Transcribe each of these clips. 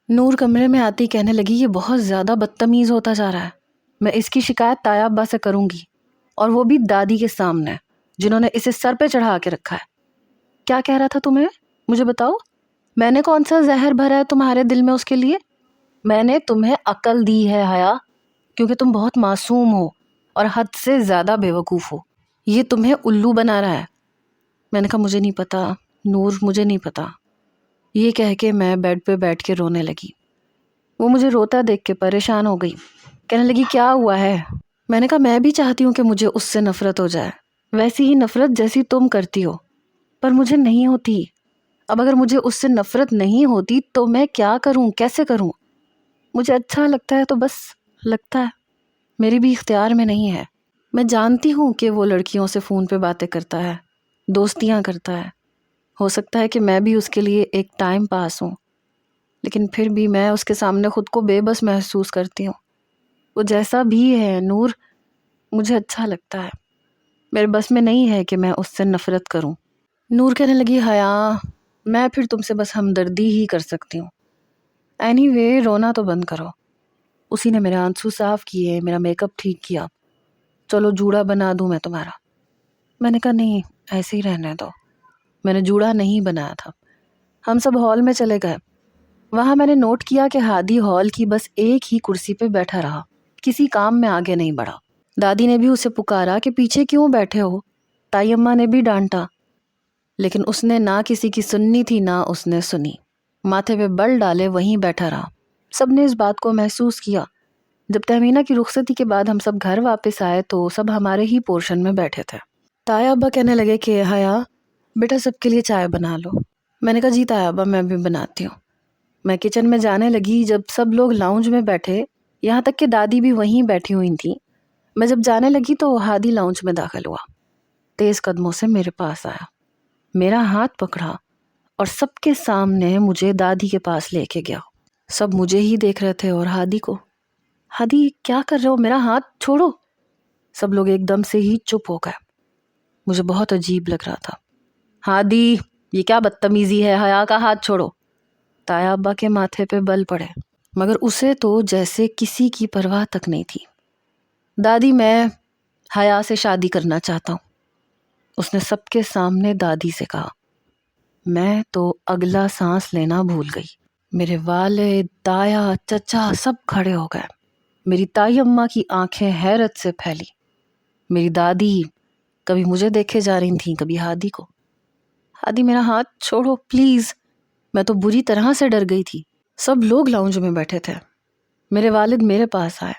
نور کمرے میں آتی کہنے لگی یہ بہت زیادہ بدتمیز ہوتا جا رہا ہے، میں اس کی شکایت تایا ابا سے کروں گی، اور وہ بھی دادی کے سامنے جنہوں نے اسے سر پہ چڑھا کے رکھا ہے۔ کیا کہہ رہا تھا تمہیں؟ مجھے بتاؤ، میں نے کون سا زہر بھرا ہے تمہارے دل میں اس کے لیے؟ میں نے تمہیں عقل دی ہے حیا، کیونکہ تم بہت معصوم ہو اور حد سے زیادہ بے وقوف ہو۔ یہ تمہیں الو بنا رہا ہے۔ میں نے کہا مجھے نہیں پتا نور، مجھے نہیں پتا۔ یہ کہہ کے میں بیڈ پہ بیٹھ کے رونے لگی۔ وہ مجھے روتا دیکھ کے پریشان ہو گئی، کہنے لگی کیا ہوا ہے؟ میں نے کہا میں بھی چاہتی ہوں کہ مجھے اس سے نفرت ہو جائے، ویسی ہی نفرت جیسی تم کرتی ہو، پر مجھے نہیں ہوتی۔ اب اگر مجھے اس سے نفرت نہیں ہوتی تو میں کیا کروں، کیسے کروں؟ مجھے اچھا لگتا ہے تو بس لگتا ہے، میری بھی اختیار میں نہیں ہے۔ میں جانتی ہوں کہ وہ لڑکیوں سے فون پہ باتیں کرتا ہے، دوستیاں کرتا ہے، ہو سکتا ہے کہ میں بھی اس کے لیے ایک ٹائم پاس ہوں، لیکن پھر بھی میں اس کے سامنے خود کو بے بس محسوس کرتی ہوں۔ وہ جیسا بھی ہے نور، مجھے اچھا لگتا ہے، میرے بس میں نہیں ہے کہ میں اس سے نفرت کروں۔ نور کہنے لگی حیا میں پھر تم سے بس ہمدردی ہی کر سکتی ہوں، اینی وے رونا تو بند کرو۔ اسی نے میرے آنسو صاف کیے، میرا میک اپ ٹھیک کیا، چلو جوڑا بنا دوں میں تمہارا۔ میں نے کہا نہیں، ایسے ہی رہنے دو، میں نے جوڑا نہیں بنایا تھا۔ ہم سب ہال میں چلے گئے، وہاں میں نے نوٹ کیا کہ ہادی ہال کی بس ایک ہی کرسی پہ بیٹھا رہا، کسی کام میں آگے نہیں بڑھا۔ دادی نے بھی اسے پکارا کہ پیچھے کیوں بیٹھے ہو، تائی اماں نے بھی ڈانٹا، لیکن اس نے نہ کسی کی سننی تھی نہ اس نے سنی، ماتھے پہ بل ڈالے وہیں بیٹھا رہا۔ سب نے اس بات کو محسوس کیا۔ جب تہمینہ کی رخصتی کے بعد ہم سب گھر واپس آئے تو سب ہمارے ہی پورشن میں بیٹھے تھے۔ تایا ابا کہنے لگے کہ حیا بیٹا سب کے لیے چائے بنا لو۔ میں نے کہا جی تایا ابا، میں بھی بناتی ہوں۔ میں کچن میں جانے لگی، جب سب لوگ لاؤنج میں بیٹھے، یہاں تک کہ دادی بھی وہیں بیٹھی ہوئی تھی، میں جب جانے لگی تو ہادی لاؤنج میں داخل ہوا، تیز قدموں سے میرے پاس آیا، میرا ہاتھ پکڑا اور سب کے سامنے مجھے دادی کے پاس لے کے گیا۔ سب مجھے ہی دیکھ رہے تھے اور ہادی کو۔ ہادی کیا کر رہے ہو، میرا ہاتھ چھوڑو۔ سب لوگ ایک دم سے ہی چپ ہو گئے، مجھے بہت عجیب لگ رہا تھا۔ ہادی یہ کیا بدتمیزی ہے، حیا کا ہاتھ چھوڑو۔ تایا ابا کے ماتھے پہ بل پڑے، مگر اسے تو جیسے کسی کی پرواہ تک نہیں تھی۔ دادی میں حیا سے شادی کرنا چاہتا ہوں، اس نے سب کے سامنے دادی سے کہا۔ میں تو اگلا سانس لینا بھول گئی۔ میرے والد، تایا، چچا سب کھڑے ہو گئے۔ میری تائی اماں کی آنکھیں حیرت سے پھیلی، میری دادی کبھی مجھے دیکھے جا رہی تھیں کبھی ہادی کو۔ ہادی میرا ہاتھ چھوڑو پلیز، میں تو بری طرح سے ڈر گئی تھی۔ سب لوگ لاؤنج میں بیٹھے تھے، میرے والد میرے پاس آئے۔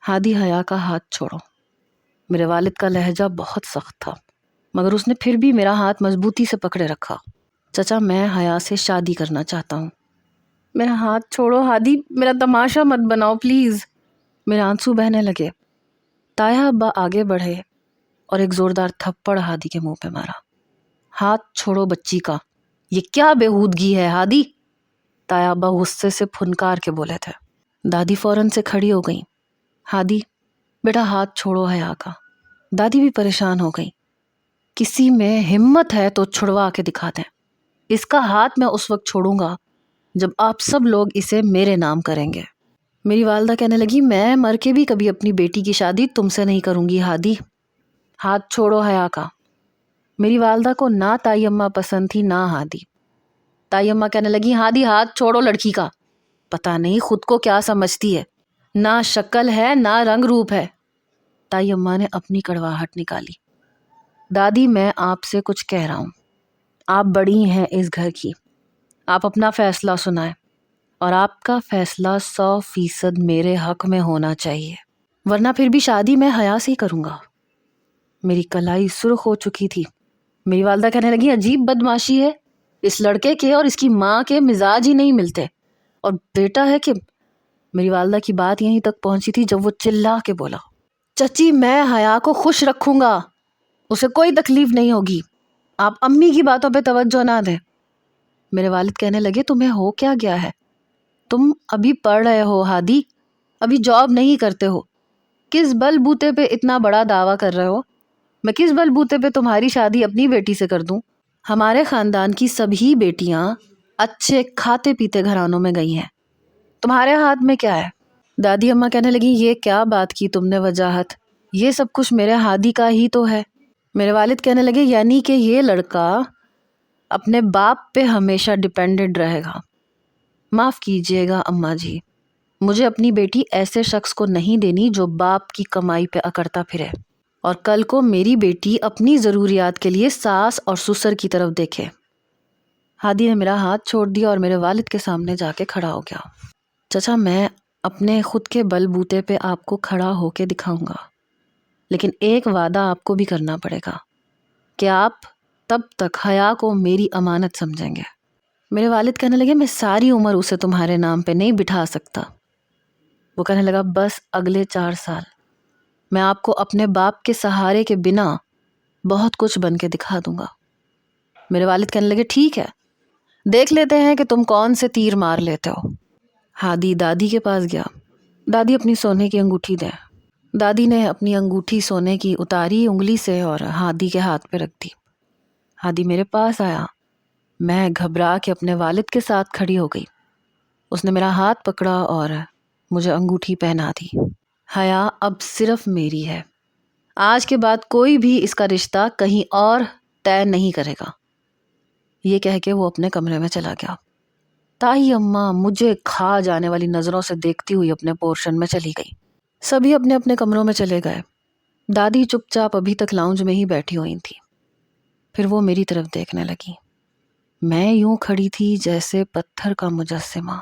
ہادی حیا کا ہاتھ چھوڑو۔ میرے والد کا لہجہ بہت سخت تھا، مگر اس نے پھر بھی میرا ہاتھ مضبوطی سے پکڑے رکھا۔ چچا میں حیا سے شادی کرنا چاہتا ہوں۔ میرا ہاتھ چھوڑو ہادی، میرا تماشا مت بناؤ پلیز۔ میرے آنسو بہنے لگے۔ تایا ابا آگے بڑھے اور ایک زوردار تھپڑ ہادی کے منہ پہ مارا۔ ہاتھ چھوڑو بچی کا، یہ کیا بےہودگی ہے ہادی؟ تایا ابا غصے سے پھنکار کے بولے تھے۔ دادی فوراً سے کھڑی ہو گئی۔ ہادی بیٹا ہاتھ چھوڑو حیا کا۔ دادی بھی پریشان ہو گئی۔ کسی میں ہمت ہے تو چھڑوا کے دکھا دیں، اس کا ہاتھ میں اس وقت چھوڑوں گا جب آپ سب لوگ اسے میرے نام کریں گے۔ میری والدہ کہنے لگی میں مر کے بھی کبھی اپنی بیٹی کی شادی تم سے نہیں کروں گی ہادی، ہاتھ چھوڑو حیا کا۔ میری والدہ کو نہ تائی اماں پسند تھی نہ ہادی۔ تائی اماں کہنے لگی ہادی ہاتھ چھوڑو لڑکی کا، پتہ نہیں خود کو کیا سمجھتی ہے، نہ شکل ہے نہ رنگ روپ ہے۔ تائی اماں نے اپنی کڑواہٹ نکالی۔ دادی میں آپ سے کچھ کہہ رہا ہوں، آپ بڑی ہیں اس گھر کی، آپ اپنا فیصلہ سنائیں، اور آپ کا فیصلہ 100% میرے حق میں ہونا چاہیے، ورنہ پھر بھی شادی میں حیا سے ہی کروں گا۔ میری کلائی سرخ ہو چکی تھی۔ میری والدہ کہنے لگی عجیب بدماشی ہے، اس لڑکے کے اور اس کی ماں کے مزاج ہی نہیں ملتے، اور بیٹا ہے کہ… میری والدہ کی بات یہیں تک پہنچی تھی جب وہ چلا کے بولا چچی میں حیا کو خوش رکھوں گا، اسے کوئی تکلیف نہیں ہوگی، آپ امی کی باتوں پہ توجہ نہ دیں۔ میرے والد کہنے لگے تمہیں ہو کیا گیا ہے، تم ابھی پڑھ رہے ہو ہادی، ابھی جاب نہیں کرتے ہو، کس بل بوتے پہ اتنا بڑا دعویٰ کر رہے ہو؟ میں کس بل بوتے پہ تمہاری شادی اپنی بیٹی سے کر دوں؟ ہمارے خاندان کی سبھی بیٹیاں اچھے کھاتے پیتے گھرانوں میں گئی ہیں، تمہارے ہاتھ میں کیا ہے؟ دادی اماں کہنے لگی یہ کیا بات کی تم نے وجاہت، یہ سب کچھ میرے ہادی کا ہی تو ہے۔ میرے والد کہنے لگے یعنی کہ یہ لڑکا اپنے باپ پہ ہمیشہ ڈیپینڈنٹ رہے گا۔ معاف کیجیے گا اماں جی، مجھے اپنی بیٹی ایسے شخص کو نہیں دینی جو باپ کی کمائی پہ اکڑتا پھرے، اور کل کو میری بیٹی اپنی ضروریات کے لیے ساس اور سسر کی طرف دیکھے۔ ہادی نے میرا ہاتھ چھوڑ دیا اور میرے والد کے سامنے جا کے کھڑا ہو گیا۔ چچا میں اپنے خود کے بل بوتے پہ آپ کو کھڑا ہو کے دکھاؤں گا، لیکن ایک وعدہ آپ کو بھی کرنا پڑے گا کہ آپ تب تک حیا کو میری امانت سمجھیں گے۔ میرے والد کہنے لگے میں ساری عمر اسے تمہارے نام پہ نہیں بٹھا سکتا۔ وہ کہنے لگا بس اگلے 4 سال میں آپ کو اپنے باپ کے سہارے کے بنا بہت کچھ بن کے دکھا دوں گا۔ میرے والد کہنے لگے ٹھیک ہے، دیکھ لیتے ہیں کہ تم کون سے تیر مار لیتے ہو۔ ہادی دادی کے پاس گیا، دادی اپنی سونے کی انگوٹھی دے۔ دادی نے اپنی انگوٹھی سونے کی اتاری انگلی سے اور ہادی کے ہاتھ پہ رکھ دی۔ ہادی میرے پاس آیا، میں گھبرا کے اپنے والد کے ساتھ کھڑی ہو گئی۔ اس نے میرا ہاتھ پکڑا اور مجھے انگوٹھی پہنا دی۔ حیا اب صرف میری ہے، آج کے بعد کوئی بھی اس کا رشتہ کہیں اور طے نہیں کرے گا۔ یہ کہہ کے وہ اپنے کمرے میں چلا گیا۔ تائی اماں مجھے کھا جانے والی نظروں سے دیکھتی ہوئی اپنے پورشن میں چلی گئی۔ سبھی اپنے اپنے کمروں میں چلے گئے۔ دادی چپ چاپ ابھی تک لاؤنج میں ہی بیٹھی ہوئی تھی۔ پھر وہ میری طرف دیکھنے لگی۔ میں یوں کھڑی تھی جیسے پتھر کا مجسمہ۔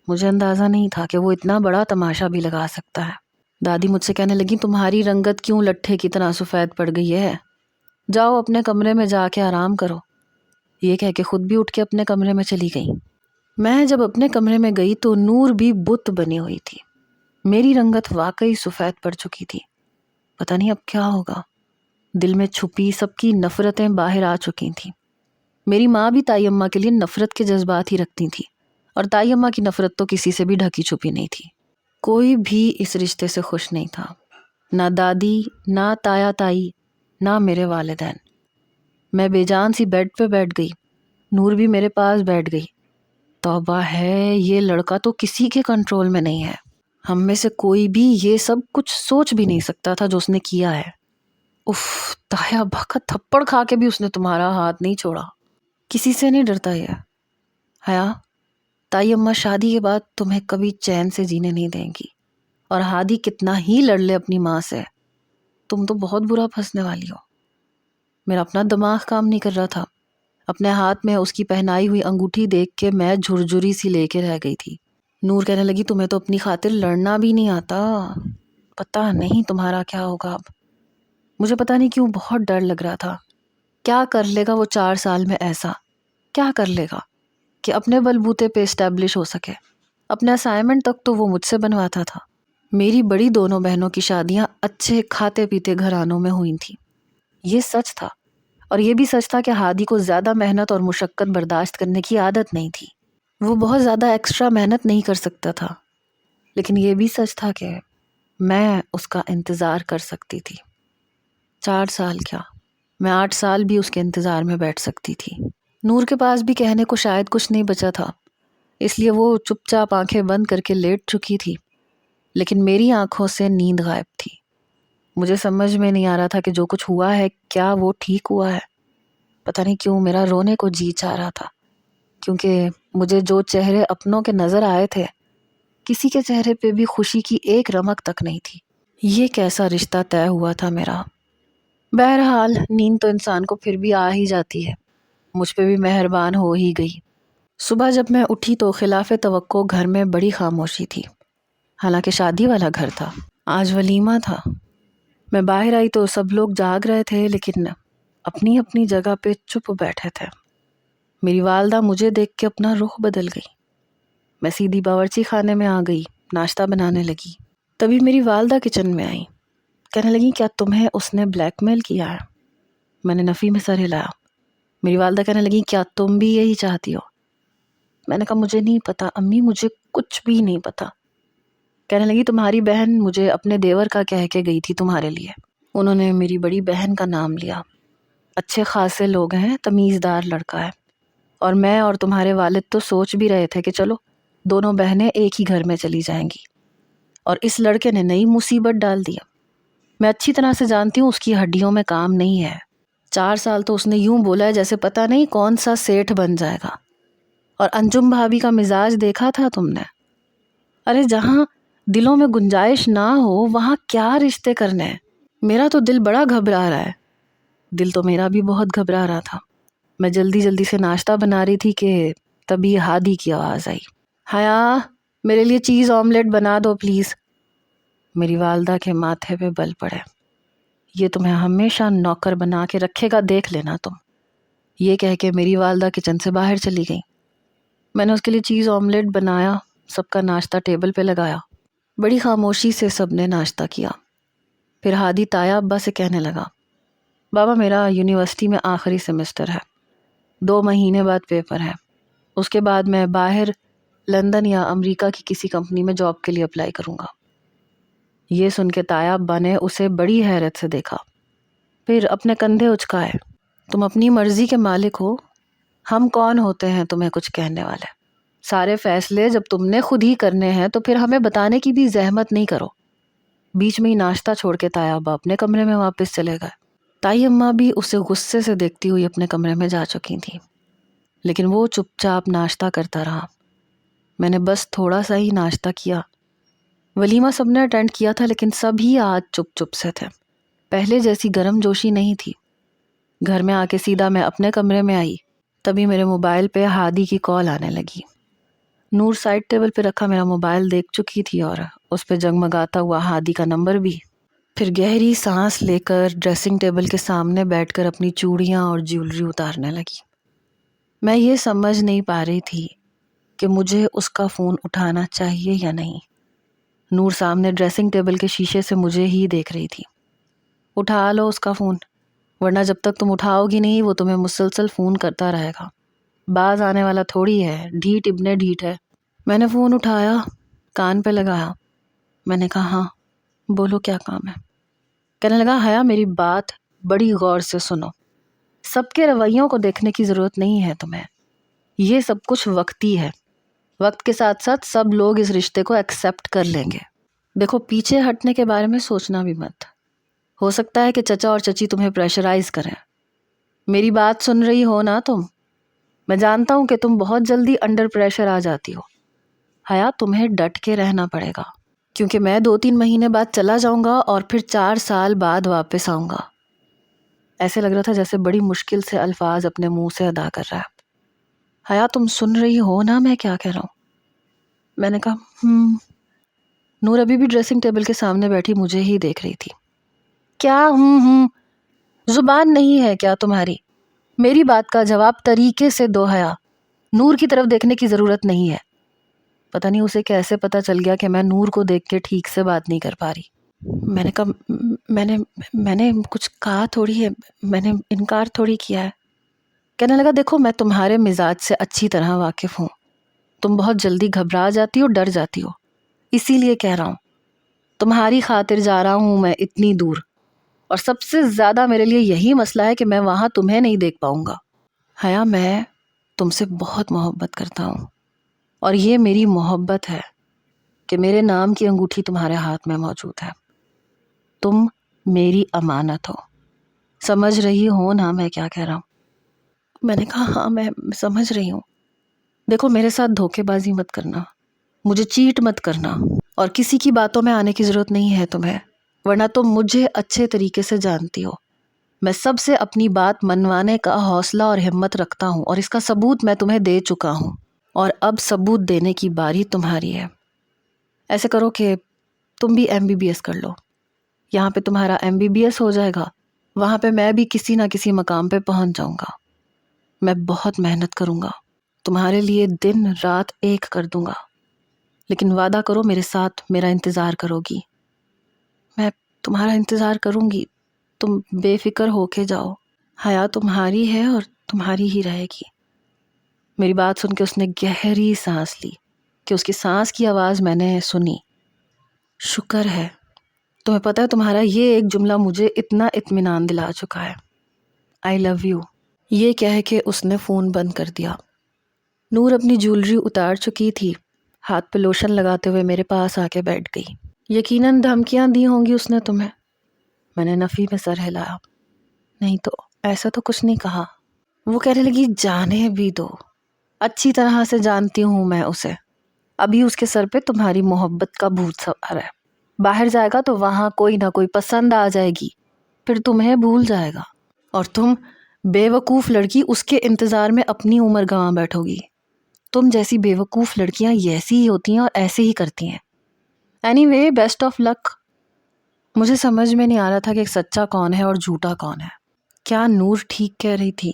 مجھے اندازہ نہیں تھا کہ وہ اتنا بڑا تماشا بھی لگا سکتا ہے۔ دادی مجھ سے کہنے لگی تمہاری رنگت کیوں لٹھے کی طرح سفید پڑ گئی ہے، جاؤ اپنے کمرے میں جا کے آرام کرو۔ یہ کہہ کے خود بھی اٹھ کے اپنے کمرے میں چلی گئی۔ میں جب اپنے کمرے میں گئی تو نور بھی بت بنی ہوئی تھی۔ میری رنگت واقعی سفید پڑ چکی تھی۔ پتہ نہیں اب کیا ہوگا۔ دل میں چھپی سب کی نفرتیں باہر آ چکی تھیں۔ میری ماں بھی تائی اماں کے لیے نفرت کے جذبات ہی رکھتی تھی، اور تائی اماں کی نفرت تو کسی سے بھی ڈھکی چھپی نہیں تھی۔ کوئی بھی اس رشتے سے خوش نہیں تھا، نہ دادی، نہ تایا تائی، نہ میرے والدین۔ میں بے جان سی بیڈ پہ بیٹھ گئی، نور بھی میرے پاس بیٹھ گئی۔ توبہ ہے، یہ لڑکا تو کسی کے کنٹرول میں نہیں ہے۔ ہم میں سے کوئی بھی یہ سب کچھ سوچ بھی نہیں سکتا تھا جو اس نے کیا ہے۔ اف، تایا بھکا تھپڑ کھا کے بھی اس نے تمہارا ہاتھ نہیں چھوڑا۔ کسی سے نہیں ڈرتا یہ۔ حیا، تائی اماں شادی کے بعد تمہیں کبھی چین سے جینے نہیں دیں گی، اور ہادی کتنا ہی لڑ لے اپنی ماں سے، تم تو بہت برا پھنسنے والی ہو۔ میرا اپنا دماغ کام نہیں کر رہا تھا۔ اپنے ہاتھ میں اس کی پہنائی ہوئی انگوٹھی دیکھ کے میں جھرجھری سی لے کے رہ گئی تھی۔ نور کہنے لگی تمہیں تو اپنی خاطر لڑنا بھی نہیں آتا، پتہ نہیں تمہارا کیا ہوگا اب۔ مجھے پتہ نہیں کیوں بہت ڈر لگ رہا تھا۔ کیا کر لے گا وہ 4 سال میں ایسا، کیا کر لے گا کہ اپنے بلبوتے پہ اسٹیبلش ہو سکے۔ اپنے اسائنمنٹ تک تو وہ مجھ سے بنواتا تھا۔ میری بڑی دونوں بہنوں کی شادیاں اچھے کھاتے پیتے گھرانوں میں ہوئی تھیں، یہ سچ تھا۔ اور یہ بھی سچ تھا کہ ہادی کو زیادہ محنت اور مشقت برداشت کرنے کی عادت نہیں تھی، وہ بہت زیادہ ایکسٹرا محنت نہیں کر سکتا تھا۔ لیکن یہ بھی سچ تھا کہ میں اس کا انتظار کر سکتی تھی۔ 4 سال کیا، میں 8 سال بھی اس کے انتظار میں بیٹھ سکتی تھی۔ نور کے پاس بھی کہنے کو شاید کچھ نہیں بچا تھا، اس لیے وہ چپ چاپ آنکھیں بند کر کے لیٹ چکی تھی، لیکن میری آنکھوں سے نیند غائب تھی۔ مجھے سمجھ میں نہیں آ رہا تھا کہ جو کچھ ہوا ہے کیا وہ ٹھیک ہوا ہے۔ پتہ نہیں کیوں میرا رونے کو جی چاہ رہا تھا، کیونکہ مجھے جو چہرے اپنوں کے نظر آئے تھے، کسی کے چہرے پہ بھی خوشی کی ایک رمق تک نہیں تھی۔ یہ کیسا رشتہ طے ہوا تھا میرا۔ بہرحال نیند تو انسان کو پھر بھی آ ہی جاتی ہے، مجھ پہ بھی مہربان ہو ہی گئی۔ صبح جب میں اٹھی تو خلاف توقع گھر میں بڑی خاموشی تھی، حالانکہ شادی والا گھر تھا، آج ولیمہ تھا۔ میں باہر آئی تو سب لوگ جاگ رہے تھے، لیکن اپنی اپنی جگہ پہ چپ بیٹھے تھے۔ میری والدہ مجھے دیکھ کے اپنا رخ بدل گئی۔ میں سیدھی باورچی خانے میں آ گئی، ناشتہ بنانے لگی۔ تبھی میری والدہ کچن میں آئی، کہنے لگی کیا تمہیں اس نے بلیک میل کیا ہے؟ میں نے نفی میں سر ہلایا۔ میری والدہ کہنے لگی کیا تم بھی یہی چاہتی ہو؟ میں نے کہا مجھے نہیں پتا امی، مجھے کچھ بھی نہیں پتا۔ کہنے لگی تمہاری بہن مجھے اپنے دیور کا کہہ کے گئی تھی تمہارے لیے، انہوں نے میری بڑی بہن کا نام لیا، اچھے خاصے لوگ ہیں، تمیزدار لڑکا ہے، اور میں اور تمہارے والد تو سوچ بھی رہے تھے کہ چلو دونوں بہنیں ایک ہی گھر میں چلی جائیں گی، اور اس لڑکے نے نئی مصیبت ڈال دیا۔ میں اچھی طرح سے جانتی ہوں اس کی ہڈیوں میں کام نہیں ہے۔ 4 سال تو اس نے یوں بولا ہے جیسے پتہ نہیں کون سا سیٹھ بن جائے گا۔ اور انجم بھابی کا مزاج دیکھا تھا تم نے؟ ارے جہاں دلوں میں گنجائش نہ ہو وہاں کیا رشتے کرنے ہیں؟ میرا تو دل بڑا گھبرا رہا ہے۔ دل تو میرا بھی بہت گھبرا رہا تھا۔ میں جلدی جلدی سے ناشتہ بنا رہی تھی کہ تبھی ہادی کی آواز آئی، حیا میرے لیے چیز آملیٹ بنا دو پلیز۔ میری والدہ کے ماتھے پہ بل پڑے۔ یہ تمہیں ہمیشہ نوکر بنا کے رکھے گا، دیکھ لینا تم۔ یہ کہہ کے میری والدہ کچن سے باہر چلی گئی۔ میں نے اس کے لیے چیز آملیٹ بنایا، سب کا ناشتہ ٹیبل پہ لگایا۔ بڑی خاموشی سے سب نے ناشتہ کیا۔ پھر ہادی تایا ابا سے کہنے لگا، بابا میرا یونیورسٹی میں آخری سیمسٹر ہے، 2 مہینے بعد پیپر ہے، اس کے بعد میں باہر لندن یا امریکہ کی کسی کمپنی میں جاب کے لیے اپلائی کروں گا۔ یہ سن کے تایا ابا نے اسے بڑی حیرت سے دیکھا، پھر اپنے کندھے اچکائے۔ تم اپنی مرضی کے مالک ہو، ہم کون ہوتے ہیں تمہیں کچھ کہنے والے؟ سارے فیصلے جب تم نے خود ہی کرنے ہیں تو پھر ہمیں بتانے کی بھی زحمت نہیں کرو۔ بیچ میں ہی ناشتہ چھوڑ کے تایا ابا اپنے کمرے میں واپس چلے گئے۔ تائی اماں بھی اسے غصے سے دیکھتی ہوئی اپنے کمرے میں جا چکی تھیں، لیکن وہ چپ چاپ ناشتہ کرتا رہا۔ میں نے بس تھوڑا سا ہی ناشتہ کیا۔ ولیمہ سب نے اٹینڈ کیا تھا لیکن سب ہی آج چپ چپ سے تھے، پہلے جیسی گرم جوشی نہیں تھی۔ گھر میں آ کے سیدھا میں اپنے کمرے میں آئی، تبھی میرے موبائل پہ ہادی کی کال آنے لگی۔ نور سائڈ ٹیبل پہ رکھا میرا موبائل دیکھ چکی تھی اور اس پہ جگمگاتا ہوا ہادی کا نمبر بھی۔ پھر گہری سانس لے کر ڈریسنگ ٹیبل کے سامنے بیٹھ کر اپنی چوڑیاں اور جیولری اتارنے لگی۔ میں یہ سمجھ نہیں پا رہی تھی کہ مجھے اس کا فون اٹھانا چاہیے یا نہیں۔ نور سامنے ڈریسنگ ٹیبل کے شیشے سے مجھے ہی دیکھ رہی تھی۔ اٹھا لو اس کا فون، ورنہ جب تک تم اٹھاؤ گی نہیں وہ تمہیں مسلسل فون کرتا رہے گا۔ باز آنے والا تھوڑی ہے، ڈھیٹ ابن ڈھیٹ ہے۔ میں نے فون اٹھایا، کان پہ لگایا۔ میں نے کہا ہاں بولو کیا کام ہے؟ کہنے لگا حیا میری بات بڑی غور سے سنو، سب کے رویوں کو دیکھنے کی ضرورت نہیں ہے تمہیں، یہ سب کچھ وقتی ہے، وقت کے ساتھ ساتھ سب لوگ اس رشتے کو ایکسیپٹ کر لیں گے۔ دیکھو پیچھے ہٹنے کے بارے میں سوچنا بھی مت، ہو سکتا ہے کہ چچا اور چچی تمہیں پریشرائز کریں۔ میری بات سن رہی ہو نا تم؟ میں جانتا ہوں کہ تم بہت جلدی انڈر پریشر آ جاتی ہو۔ حیا تمہیں ڈٹ کے رہنا پڑے گا، کیونکہ میں 2-3 مہینے بعد چلا جاؤں گا اور پھر 4 سال بعد واپس آؤں گا۔ ایسے لگ رہا تھا جیسے بڑی مشکل سے الفاظ اپنے منہ سے ادا کر رہا ہے۔ حیا تم سن رہی ہو نا میں کیا کہہ رہا ہوں؟ میں نے کہا نور ابھی بھی ڈریسنگ ٹیبل کے سامنے بیٹھی مجھے ہی دیکھ رہی تھی۔ کیا زبان نہیں ہے کیا تمہاری؟ میری بات کا جواب طریقے سے دو حیا، نور کی طرف دیکھنے کی ضرورت نہیں ہے۔ پتہ نہیں اسے کیسے پتہ چل گیا کہ میں نور کو دیکھ کے ٹھیک سے بات نہیں کر پا رہی۔ میں نے کہا میں نے کچھ کہا تھوڑی ہے، میں نے انکار تھوڑی کیا ہے۔ کہنے لگا دیکھو میں تمہارے مزاج سے اچھی طرح واقف ہوں، تم بہت جلدی گھبرا جاتی ہو، ڈر جاتی ہو، اسی لیے کہہ رہا ہوں تمہاری خاطر جا رہا ہوں میں اتنی دور، اور سب سے زیادہ میرے لیے یہی مسئلہ ہے کہ میں وہاں تمہیں نہیں دیکھ پاؤں گا۔ حیا میں تم سے بہت محبت کرتا ہوں، اور یہ میری محبت ہے کہ میرے نام کی انگوٹھی تمہارے ہاتھ میں موجود ہے، تم میری امانت ہو۔ سمجھ رہی ہو نا میں کیا کہہ رہا ہوں؟ میں نے کہا ہاں میں سمجھ رہی ہوں۔ دیکھو میرے ساتھ دھوکے بازی مت کرنا، مجھے چیٹ مت کرنا، اور کسی کی باتوں میں آنے کی ضرورت نہیں ہے تمہیں، ورنہ تم مجھے اچھے طریقے سے جانتی ہو۔ میں سب سے اپنی بات منوانے کا حوصلہ اور ہمت رکھتا ہوں، اور اس کا ثبوت میں تمہیں دے چکا ہوں، اور اب ثبوت دینے کی باری تمہاری ہے۔ ایسے کرو کہ تم بھی MBBS کر لو، یہاں پہ تمہارا MBBS ہو جائے گا، وہاں پہ میں بھی کسی نہ کسی مقام پہ پہنچ جاؤں گا۔ میں بہت محنت کروں گا، تمہارے لیے دن رات ایک کر دوں گا، لیکن وعدہ کرو میرے ساتھ میرا انتظار کرو گی۔ میں تمہارا انتظار کروں گی، تم بے فکر ہو کے جاؤ، حیا تمہاری ہے اور تمہاری ہی رہے گی۔ میری بات سن کے اس نے گہری سانس لی کہ اس کی سانس کی آواز میں نے سنی۔ شکر ہے، تمہیں پتہ ہے تمہارا یہ ایک جملہ مجھے اتنا اطمینان دلا چکا ہے۔ I love you۔ یہ کہہ کے اس نے فون بند کر دیا۔ نور اپنی جیولری اتار چکی تھی، ہاتھ پہ لوشن لگاتے ہوئے میرے پاس آ کے بیٹھ گئی۔ یقیناً دھمکیاں دی ہوں گی اس نے تمہیں۔ میں نے نفی میں سر ہلایا۔ نہیں تو ایسا تو کچھ نہیں کہا۔ وہ کہنے لگی جانے بھی دو، اچھی طرح سے جانتی ہوں میں اسے، ابھی اس کے سر پہ تمہاری محبت کا بھوت سوار ہے، باہر جائے گا تو وہاں کوئی نہ کوئی پسند آ جائے گی، پھر تمہیں بھول جائے گا، اور تم بے وقوف لڑکی اس کے انتظار میں اپنی عمر گنوا بیٹھو گی۔ تم جیسی بے وقوف لڑکیاں ایسی ہی ہوتی ہیں اور ایسے ہی کرتی ہیں۔ اینی وے بیسٹ آف لک۔ مجھے سمجھ میں نہیں آ رہا تھا کہ سچا کون ہے اور جھوٹا کون ہے۔ کیا نور ٹھیک کہہ رہی تھی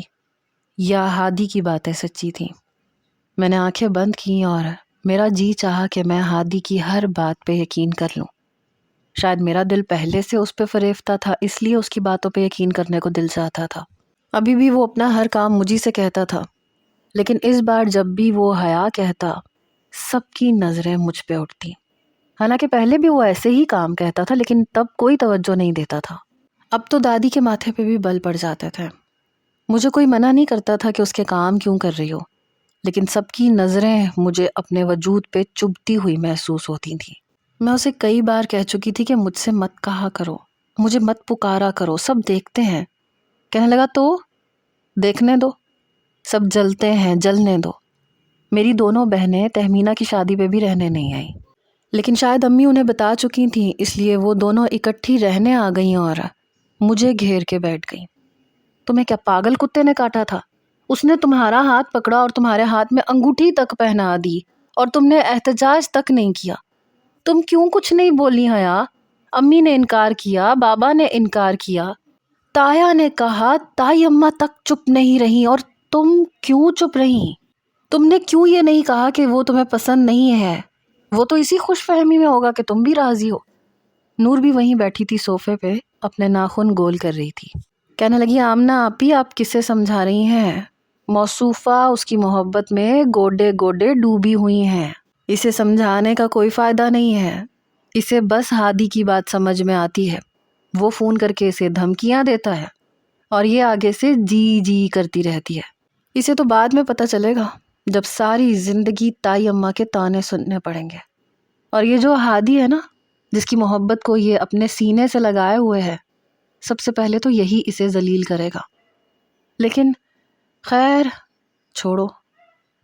یا ہادی کی باتیں سچی تھیں؟ میں نے آنکھیں بند کی اور میرا جی چاہا کہ میں ہادی کی ہر بات پہ یقین کر لوں۔ شاید میرا دل پہلے سے اس پہ فریفتہ تھا، اس لیے اس کی باتوں پہ یقین کرنے کو دل چاہتا تھا۔ ابھی بھی وہ اپنا ہر کام مجھی سے کہتا تھا، لیکن اس بار جب بھی وہ حیا کہتا سب کی نظریں مجھ پہ اٹھتی۔ حالانکہ پہلے بھی وہ ایسے ہی کام کہتا تھا لیکن تب کوئی توجہ نہیں دیتا تھا۔ اب تو دادی کے ماتھے پہ بھی بل پڑ جاتے تھے۔ مجھے کوئی منع نہیں کرتا تھا کہ اس کے کام کیوں کر رہی ہو، لیکن سب کی نظریں مجھے اپنے وجود پہ چبھتی ہوئی محسوس ہوتی تھیں۔ میں اسے کئی بار کہہ چکی تھی کہ مجھ سے مت کہا کرو، مجھے مت پکارا کرو، سب دیکھتے ہیں۔ کہنے لگا تو دیکھنے دو، سب جلتے ہیں، جلنے دو۔ میری دونوں بہنیں تہمینہ کی شادی پہ بھی رہنے نہیں آئیں، لیکن شاید امی انہیں بتا چکی تھیں، اس لیے وہ دونوں اکٹھی رہنے آ گئیں اور مجھے گھیر کے بیٹھ گئیں۔ تمہیں کیا پاگل کتے نے کاٹا تھا؟ اس نے تمہارا ہاتھ پکڑا اور تمہارے ہاتھ میں انگوٹھی تک پہنا دی اور تم نے احتجاج تک نہیں کیا۔ تم کیوں کچھ نہیں بولی حیا؟ امی نے انکار کیا، بابا نے انکار کیا، تایا نے کہا، تائی اماں تک چپ نہیں رہی، اور تم کیوں چپ رہی؟ تم نے کیوں یہ نہیں کہا کہ وہ تمہیں پسند نہیں ہے؟ وہ تو اسی خوش فہمی میں ہوگا کہ تم بھی راضی ہو۔ نور بھی وہیں بیٹھی تھی صوفے پہ، اپنے ناخن گول کر رہی تھی۔ کہنے لگی آمنہ آپی آپ کسے سمجھا رہی ہیں؟ موصوفہ اس کی محبت میں گوڈے گوڈے ڈوبی ہوئی ہیں، اسے سمجھانے کا کوئی فائدہ نہیں ہے۔ اسے بس ہادی کی بات سمجھ میں آتی ہے، وہ فون کر کے اسے دھمکیاں دیتا ہے اور یہ آگے سے جی جی کرتی رہتی ہے۔ اسے تو بعد میں پتہ چلے گا جب ساری زندگی تائی اماں کے تانے سننے پڑیں گے۔ اور یہ جو ہادی ہے نا، جس کی محبت کو یہ اپنے سینے سے لگائے ہوئے ہے، سب سے پہلے تو یہی اسے ذلیل کرے گا۔ لیکن خیر چھوڑو،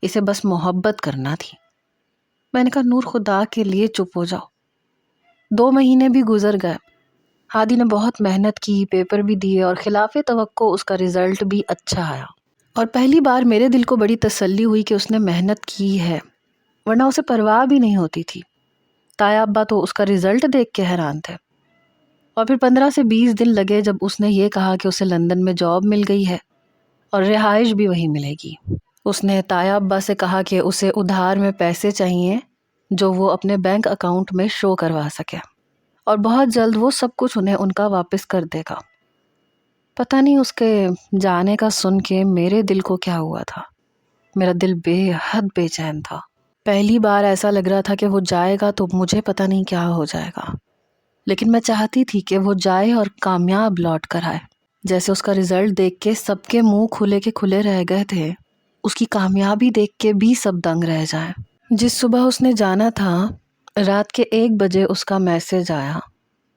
اسے بس محبت کرنا تھی۔ میں نے کہا نور خدا کے لیے چپ ہو جاؤ۔ 2 مہینے بھی گزر گئے، ہادی نے بہت محنت کی، پیپر بھی دیے اور خلاف توقع اس کا رزلٹ بھی اچھا آیا، اور پہلی بار میرے دل کو بڑی تسلی ہوئی کہ اس نے محنت کی ہے، ورنہ اسے پرواہ بھی نہیں ہوتی تھی۔ تایا ابا تو اس کا رزلٹ دیکھ کے حیران تھے۔ اور پھر 15 سے 20 دن لگے جب اس نے یہ کہا کہ اسے لندن میں جاب مل گئی ہے اور رہائش بھی وہیں ملے گی۔ اس نے تایا ابا سے کہا کہ اسے ادھار میں پیسے چاہیے جو وہ اپنے بینک اکاؤنٹ میں شو کروا سکے، اور بہت جلد وہ سب کچھ انہیں ان کا واپس کر دے گا۔ پتہ نہیں اس کے جانے کا سن کے میرے دل کو کیا ہوا تھا۔ میرا دل بے حد بے چین تھا۔ پہلی بار ایسا لگ رہا تھا کہ وہ جائے گا تو مجھے پتہ نہیں کیا ہو جائے گا، لیکن میں چاہتی تھی کہ وہ جائے اور کامیاب لوٹ کر آئے۔ جیسے اس کا رزلٹ دیکھ کے سب کے منہ کھلے کے کھلے رہ گئے تھے، اس کی کامیابی دیکھ کے بھی سب دنگ رہ جائیں۔ جس صبح اس نے جانا تھا، رات کے 1 بجے اس کا میسج آیا۔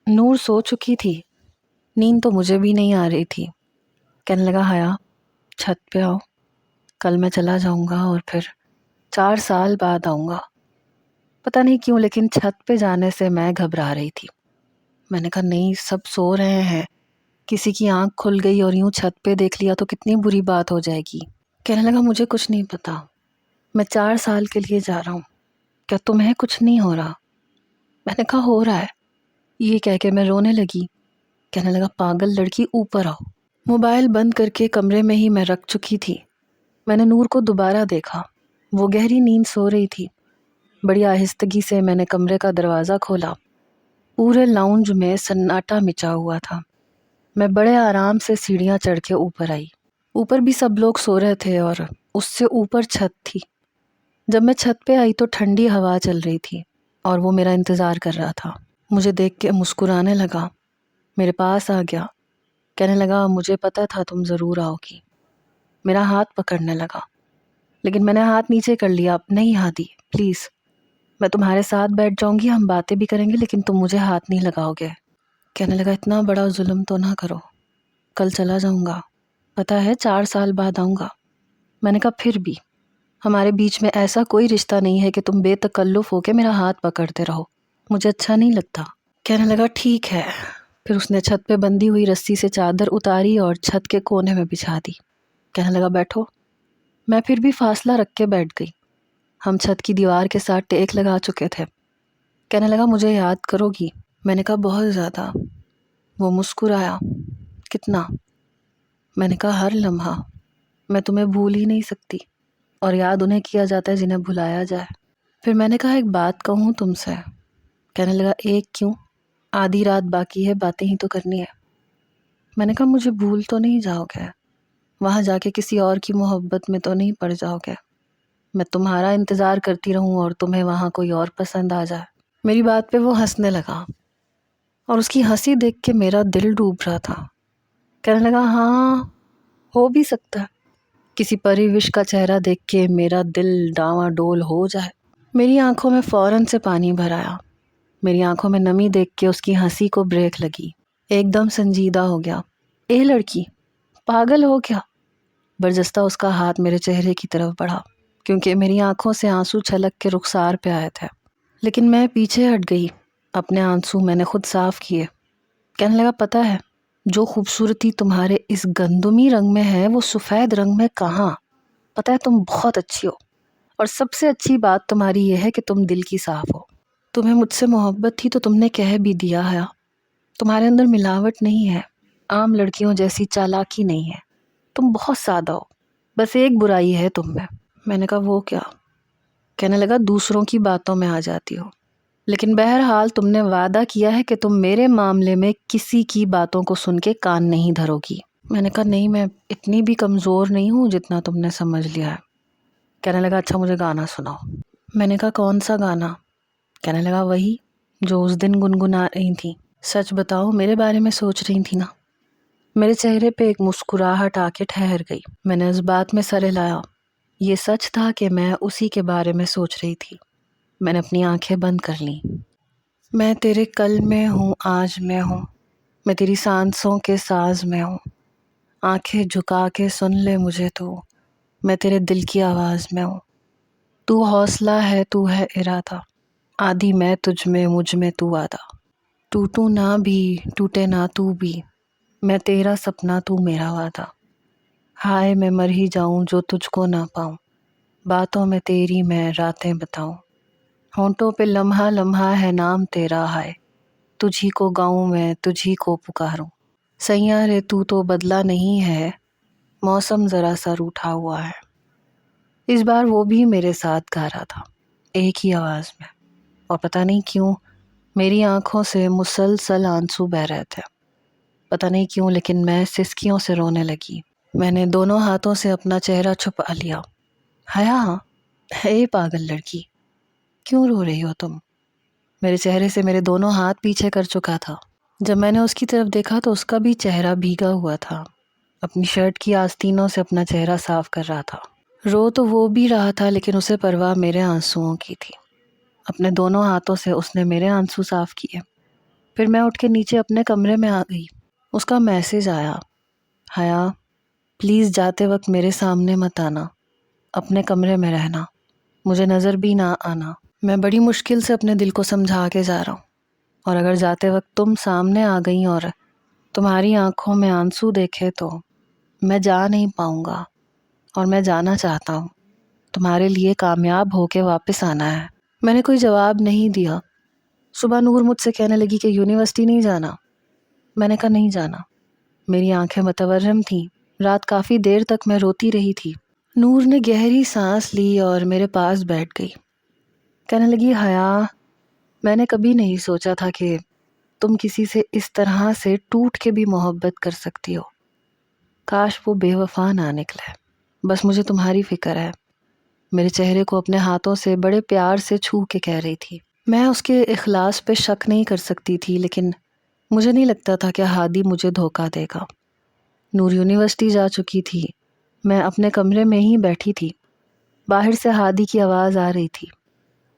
نور سو چکی تھی، نیند تو مجھے بھی نہیں آ رہی تھی۔ کہنے لگا حیا چھت پہ آؤ، کل میں چلا جاؤں گا اور پھر 4 سال بعد آؤں گا۔ پتہ نہیں کیوں لیکن چھت پہ جانے سے میں گھبرا رہی تھی۔ میں نے کہا نہیں، سب سو رہے ہیں، کسی کی آنکھ کھل گئی اور یوں چھت پہ دیکھ لیا تو کتنی بری بات ہو جائے گی۔ کہنے لگا مجھے کچھ نہیں پتا، میں 4 سال کے لیے جا رہا ہوں، کیا تمہیں کچھ نہیں ہو رہا؟ میں نے کہا ہو رہا ہے، یہ کہہ کے میں رونے لگی۔ کہنے لگا پاگل لڑکی اوپر آؤ۔ موبائل بند کر کے کمرے میں ہی میں رکھ چکی تھی۔ میں نے نور کو دوبارہ دیکھا، وہ گہری نیند سو رہی تھی۔ بڑی آہستگی سے میں نے کمرے کا دروازہ کھولا۔ پورے لاؤنج میں سناٹا مچا ہوا تھا۔ میں بڑے آرام سے سیڑھیاں چڑھ کے اوپر آئی۔ اوپر بھی سب لوگ سو رہے تھے اور اس سے اوپر چھت تھی۔ جب میں چھت پہ آئی تو ٹھنڈی ہوا چل رہی تھی اور وہ میرا انتظار کر رہا تھا۔ مجھے دیکھ کے مسکرانے لگا، میرے پاس آ گیا، کہنے لگا مجھے پتا تھا تم ضرور آؤ گی۔ میرا ہاتھ پکڑنے لگا، لیکن میں نے ہاتھ نیچے کر لیا۔ نہیں ہادی پلیز، میں تمہارے ساتھ بیٹھ جاؤں گی، ہم باتیں بھی کریں گے، لیکن تم مجھے ہاتھ نہیں لگاؤ گے۔ کہنے لگا اتنا بڑا ظلم تو نہ کرو، کل چلا جاؤں گا، پتہ ہے 4 سال بعد آؤں گا۔ میں نے کہا پھر بھی ہمارے بیچ میں ایسا کوئی رشتہ نہیں ہے کہ تم بے تکلف ہو کے میرا ہاتھ پکڑتے رہو، مجھے اچھا نہیں لگتا۔ کہنے لگا ٹھیک ہے۔ پھر اس نے چھت پہ بندھی ہوئی رسی سے چادر اتاری اور چھت کے کونے میں بچھا دی۔ کہنے لگا بیٹھو۔ میں پھر بھی فاصلہ رکھ کے بیٹھ گئی۔ ہم چھت کی دیوار کے ساتھ ٹیک لگا چکے تھے۔ کہنے لگا مجھے یاد کرو گی؟ میں نے کہا بہت زیادہ۔ وہ مسکرایا۔ کتنا؟ میں نے کہا ہر لمحہ، میں تمہیں بھول ہی نہیں سکتی، اور یاد انہیں کیا جاتا ہے جنہیں بھلایا جائے۔ پھر میں نے کہا ایک بات کہوں تم سے؟ کہنے لگا ایک کیوں؟ آدھی رات باقی ہے، باتیں ہی تو کرنی ہے۔ میں نے کہا مجھے بھول تو نہیں جاؤ گے؟ وہاں جا کے کسی اور کی محبت میں تو نہیں پڑ جاؤ گے؟ میں تمہارا انتظار کرتی رہوں اور تمہیں وہاں کوئی اور پسند آ جائے؟ میری بات پہ وہ ہنسنے لگا، اور اس کی ہنسی دیکھ کے میرا دل ڈوب رہا تھا۔ کہنے لگا ہاں ہو بھی سکتا ہے، کسی پریوش کا چہرہ دیکھ کے میرا دل ڈاواں ڈول ہو جائے۔ میری آنکھوں میں فوراً سے پانی بھر آیا۔ میری آنکھوں میں نمی دیکھ کے اس کی ہنسی کو بریک لگی۔ ایک دم سنجیدہ ہو گیا۔ اے لڑکی، پاگل ہو کیا؟ برجستہ اس کا ہاتھ میرے چہرے کی طرف بڑھا، کیونکہ میری آنکھوں سے آنسو چھلک کے رخسار پہ آئے تھے، لیکن میں پیچھے ہٹ گئی۔ اپنے آنسو میں نے خود صاف کیے۔ کہنے لگا پتہ ہے جو خوبصورتی تمہارے اس گندمی رنگ میں ہے وہ سفید رنگ میں کہاں؟ پتہ ہے تم بہت اچھی ہو، اور سب سے اچھی بات تمہاری یہ ہے کہ تم دل کی صاف ہو۔ تمہیں مجھ سے محبت تھی تو تم نے کہہ بھی دیا ہے۔ تمہارے اندر ملاوٹ نہیں ہے، عام لڑکیوں جیسی چالاکی نہیں ہے، تم بہت سادہ ہو، بس ایک برائی ہے تم میں۔ میں نے کہا وہ کیا؟ کہنے لگا دوسروں کی باتوں میں آ جاتی ہو، لیکن بہرحال تم نے وعدہ کیا ہے کہ تم میرے معاملے میں کسی کی باتوں کو سن کے کان نہیں دھرو گی۔ میں نے کہا نہیں، میں اتنی بھی کمزور نہیں ہوں جتنا تم نے سمجھ لیا ہے۔ کہنے لگا اچھا مجھے گانا سناؤ۔ میں نے کہا کون سا گانا؟ کہنے لگا وہی جو اس دن گنگنا رہی تھی۔ سچ بتاؤ میرے بارے میں سوچ رہی تھی نا؟ میرے چہرے پہ ایک مسکراہٹ آ کے ٹھہر گئی۔ میں نے اس بات میں سر ہلایا۔ یہ سچ تھا کہ میں اسی کے بارے میں سوچ رہی تھی۔ میں نے اپنی آنکھیں بند کر لیں۔ میں تیرے کل میں ہوں، آج میں ہوں، میں تیری سانسوں کے ساز میں ہوں، آنکھیں جھکا کے سن لے مجھے تو، میں تیرے دل کی آواز میں ہوں۔ تو حوصلہ ہے، تو ہے ارادہ، آدھی میں تجھ میں، مجھ میں تو آدھا، ٹوٹوں نہ بھی ٹوٹے نہ تو بھی، میں تیرا سپنا تو میرا وعدہ، ہائے میں مر ہی جاؤں جو تجھ کو نہ پاؤں، باتوں میں تیری میں راتیں بتاؤں، ہونٹوں پہ لمحہ لمحہ ہے نام تیرا، ہائے تجھی کو گاؤں میں، تجھی کو پکاروں، سیاں رے تو بدلا نہیں ہے، موسم ذرا سا روٹھا ہوا ہے۔ اس بار وہ بھی میرے ساتھ گا رہا تھا، ایک ہی آواز میں، اور پتہ نہیں کیوں میری آنکھوں سے مسلسل آنسو بہہ رہے تھے۔ پتہ نہیں کیوں لیکن میں سسکیوں سے رونے لگی۔ میں نے دونوں ہاتھوں سے اپنا چہرہ چھپا لیا۔ حیا، اے پاگل لڑکی، کیوں رو رہی ہو تم؟ میرے چہرے سے میرے دونوں ہاتھ پیچھے کر چکا تھا۔ جب میں نے اس کی طرف دیکھا تو اس کا بھی چہرہ بھیگا ہوا تھا، اپنی شرٹ کی آستینوں سے اپنا چہرہ صاف کر رہا تھا۔ رو تو وہ بھی رہا تھا لیکن اسے پرواہ میرے آنسوؤں کی تھی۔ اپنے دونوں ہاتھوں سے اس نے میرے آنسو صاف کیے۔ پھر میں اٹھ کے نیچے اپنے کمرے میں آ گئی۔ اس کا میسج آیا، حیا پلیز جاتے وقت میرے سامنے مت آنا، اپنے کمرے میں رہنا، مجھے نظر بھی نہ آنا، میں بڑی مشکل سے اپنے دل کو سمجھا کے جا رہا ہوں، اور اگر جاتے وقت تم سامنے آ گئی اور تمہاری آنکھوں میں آنسو دیکھے تو میں جا نہیں پاؤں گا، اور میں جانا چاہتا ہوں، تمہارے لیے کامیاب ہو کے واپس آنا ہے۔ میں نے کوئی جواب نہیں دیا۔ صبح نور مجھ سے کہنے لگی کہ یونیورسٹی نہیں جانا۔ میں نے کہا نہیں جانا۔ میری آنکھیں متورم تھیں، رات کافی دیر تک میں روتی رہی تھی۔ نور نے گہری سانس لی اور میرے پاس بیٹھ گئی۔ کہنے لگی حیا، میں نے کبھی نہیں سوچا تھا کہ تم کسی سے اس طرح سے ٹوٹ کے بھی محبت کر سکتی ہو، کاش وہ بے وفا نہ نکلے، بس مجھے تمہاری فکر ہے۔ میرے چہرے کو اپنے ہاتھوں سے بڑے پیار سے چھو کے کہہ رہی تھی۔ میں اس کے اخلاص پہ شک نہیں کر سکتی تھی، لیکن مجھے نہیں لگتا تھا کہ ہادی مجھے دھوکہ دے گا۔ نور یونیورسٹی جا چکی تھی، میں اپنے کمرے میں ہی بیٹھی تھی۔ باہر سے ہادی کی آواز آ رہی تھی،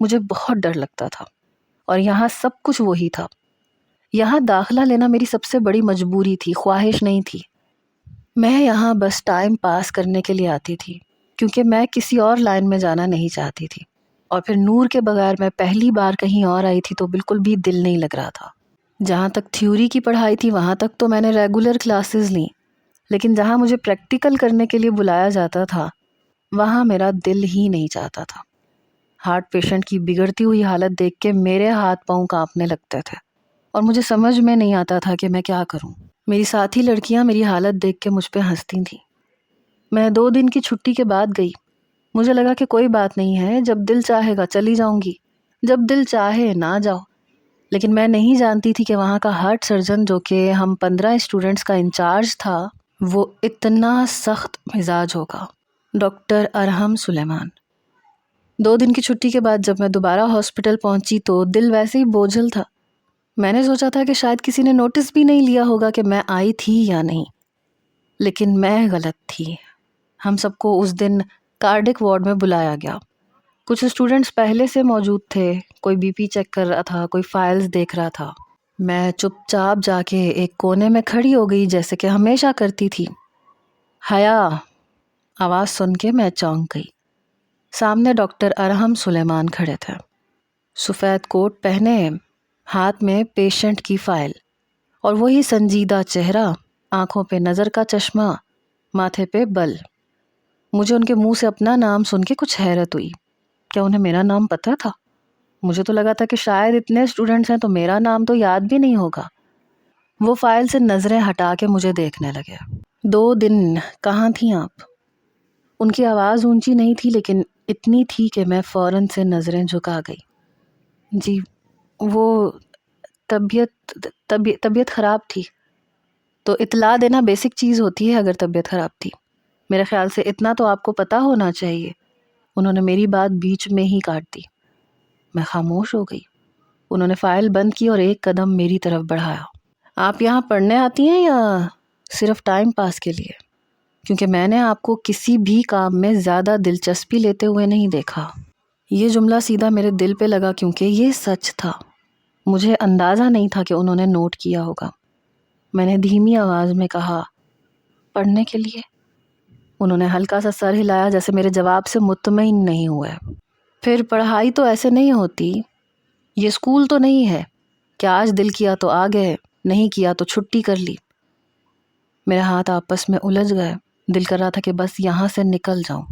مجھے بہت ڈر لگتا تھا، اور یہاں سب کچھ وہی تھا۔ یہاں داخلہ لینا میری سب سے بڑی مجبوری تھی، خواہش نہیں تھی۔ میں یہاں بس ٹائم پاس کرنے کے لیے آتی تھی، کیونکہ میں کسی اور لائن میں جانا نہیں چاہتی تھی، اور پھر نور کے بغیر میں پہلی بار کہیں اور آئی تھی تو بالکل بھی دل نہیں لگ رہا تھا۔ جہاں تک تھیوری کی پڑھائی تھی وہاں تک تو میں نے ریگولر کلاسز لیں، لیکن جہاں مجھے پریکٹیکل کرنے کے لیے بلایا جاتا تھا وہاں میرا دل ہی نہیں چاہتا تھا۔ ہارٹ پیشنٹ کی بگڑتی ہوئی حالت دیکھ کے میرے ہاتھ پاؤں کانپنے لگتے تھے، اور مجھے سمجھ میں نہیں آتا تھا کہ میں کیا کروں۔ میری ساتھی لڑکیاں میری حالت دیکھ کے مجھ پہ ہنستی تھیں۔ میں 2 دن کی چھٹی کے بعد گئی۔ مجھے لگا کہ کوئی بات نہیں ہے، جب دل چاہے گا چلی جاؤں گی، جب دل چاہے نہ جاؤ۔ لیکن میں نہیں جانتی تھی کہ وہاں کا ہارٹ سرجن، جو کہ ہم 15 اسٹوڈنٹس کا انچارج تھا، وہ اتنا سخت مزاج ہوگا۔ ڈاکٹر ارحم سلیمان۔ 2 دن کی چھٹی کے بعد جب میں دوبارہ ہاسپٹل پہنچی تو دل ویسے ہی بوجھل تھا۔ میں نے سوچا تھا کہ شاید کسی نے نوٹس بھی نہیں لیا ہوگا کہ میں آئی تھی یا نہیں، لیکن میں غلط تھی۔ ہم سب کو اس دن کارڈک وارڈ میں بلایا گیا۔ کچھ اسٹوڈنٹس پہلے سے موجود تھے، کوئی بی پی چیک کر رہا تھا، کوئی فائلز دیکھ رہا تھا۔ میں چپ چاپ جا کے ایک کونے میں کھڑی ہو گئی، جیسے کہ ہمیشہ کرتی تھی۔ حیا، آواز سن کے میں چونک گئی۔ سامنے ڈاکٹر ارحم سلیمان کھڑے تھے، سفید کوٹ پہنے، ہاتھ میں پیشنٹ کی فائل، اور وہی سنجیدہ چہرہ، آنکھوں پہ نظر کا چشمہ، ماتھے پہ بل۔ مجھے ان کے منہ سے اپنا نام سن کے کچھ حیرت ہوئی۔ کیا انہیں میرا نام پتہ تھا؟ مجھے تو لگا تھا کہ شاید اتنے اسٹوڈنٹس ہیں تو میرا نام تو یاد بھی نہیں ہوگا۔ وہ فائل سے نظریں ہٹا کے مجھے دیکھنے لگے۔ 2 دن کہاں تھیں آپ؟ ان کی آواز اونچی نہیں تھی، لیکن اتنی تھی کہ میں فوراً سے نظریں جھکا گئی۔ جی، وہ طبیعت خراب تھی۔ تو اطلاع دینا بیسک چیز ہوتی ہے اگر طبیعت خراب تھی۔ میرے خیال سے اتنا تو آپ کو پتہ ہونا چاہیے۔ انہوں نے میری بات بیچ میں ہی کاٹ دی۔ میں خاموش ہو گئی۔ انہوں نے فائل بند کی اور ایک قدم میری طرف بڑھایا۔ آپ یہاں پڑھنے آتی ہیں یا صرف ٹائم پاس کے لیے؟ کیونکہ میں نے آپ کو کسی بھی کام میں زیادہ دلچسپی لیتے ہوئے نہیں دیکھا۔ یہ جملہ سیدھا میرے دل پہ لگا کیونکہ یہ سچ تھا۔ مجھے اندازہ نہیں تھا کہ انہوں نے نوٹ کیا ہوگا۔ میں نے دھیمی آواز میں کہا، پڑھنے کے لیے؟ انہوں نے ہلکا سا سر ہلایا، جیسے میرے جواب سے مطمئن نہیں ہوئے۔ پھر پڑھائی تو ایسے نہیں ہوتی، یہ اسکول تو نہیں ہے کہ آج دل کیا تو آ گئے، نہیں کیا تو چھٹی کر لی۔ میرے ہاتھ آپس میں الجھ گئے، دل کر رہا تھا کہ بس یہاں سے نکل جاؤں۔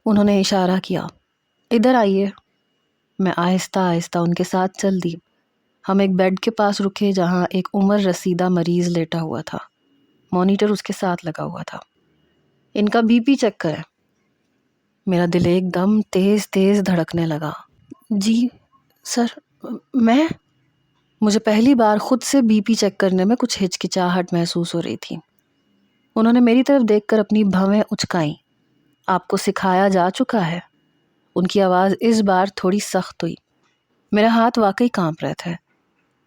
انہوں نے اشارہ کیا، ادھر آئیے۔ میں آہستہ آہستہ ان کے ساتھ چل دی۔ ہم ایک بیڈ کے پاس رکے جہاں ایک عمر رسیدہ مریض لیٹا ہوا تھا، مانیٹر اس کے ساتھ لگا ہوا تھا۔ ان کا بی پی چیک کریں۔ میرا دل ایک دم تیز تیز دھڑکنے لگا۔ جی سر، مجھے پہلی بار خود سے بی پی چیک کرنے میں کچھ ہچکچاہٹ محسوس ہو رہی تھی۔ انہوں نے میری طرف دیکھ کر اپنی بھویں اچکائیں۔ آپ کو سکھایا جا چکا ہے؟ ان کی آواز اس بار تھوڑی سخت ہوئی۔ میرے ہاتھ واقعی کانپ رہے تھے۔